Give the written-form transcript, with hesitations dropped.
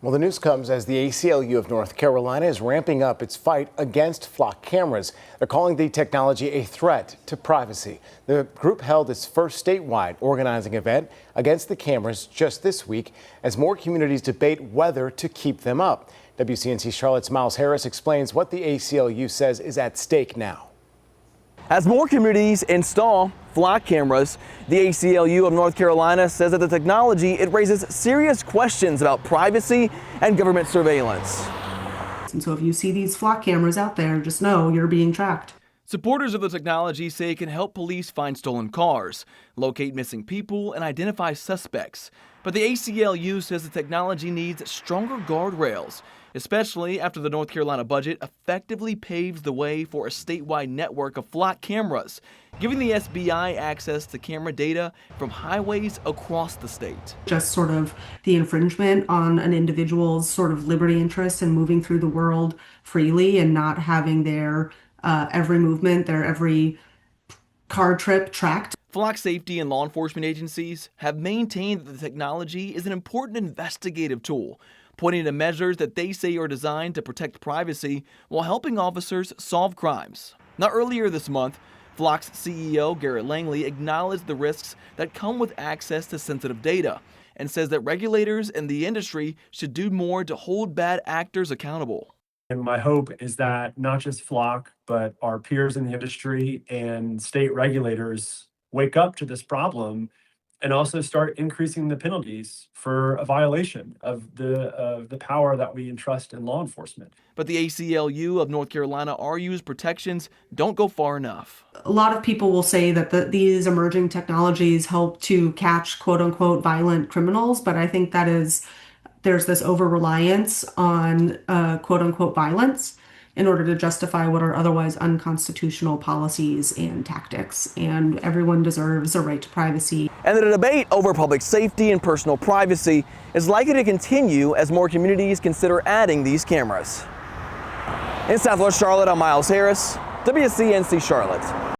Well, the news comes as the ACLU of North Carolina is ramping up its fight against flock cameras. They're calling the technology a threat to privacy. The group held its first statewide organizing event against the cameras just this week as more communities debate whether to keep them up. WCNC Charlotte's Miles Harris explains what the ACLU says is at stake now. As more communities install flock cameras, the ACLU of North Carolina says that the technology, it raises serious questions about privacy and government surveillance. And so if you see these flock cameras out there, just know you're being tracked. Supporters of the technology say it can help police find stolen cars, locate missing people, and identify suspects. But the ACLU says the technology needs stronger guardrails, especially after the North Carolina budget effectively paves the way for a statewide network of flock cameras, giving the SBI access to camera data from highways across the state. Just sort of the infringement on an individual's sort of liberty interest in moving through the world freely and not having their every movement, their every car trip tracked. Flock safety and law enforcement agencies have maintained that the technology is an important investigative tool, pointing to measures that they say are designed to protect privacy while helping officers solve crimes. Now, earlier this month, Flock's CEO Garrett Langley acknowledged the risks that come with access to sensitive data and says that regulators and the industry should do more to hold bad actors accountable. And my hope is that not just Flock, but our peers in the industry and state regulators wake up to this problem and also start increasing the penalties for a violation of the power that we entrust in law enforcement. But the ACLU of North Carolina argues protections don't go far enough. A lot of people will say that these emerging technologies help to catch quote unquote violent criminals, but I think there's this over-reliance on quote unquote violence in order to justify what are otherwise unconstitutional policies and tactics. And everyone deserves a right to privacy. And the debate over public safety and personal privacy is likely to continue as more communities consider adding these cameras. In Southwest Charlotte, I'm Miles Harris, WCNC Charlotte.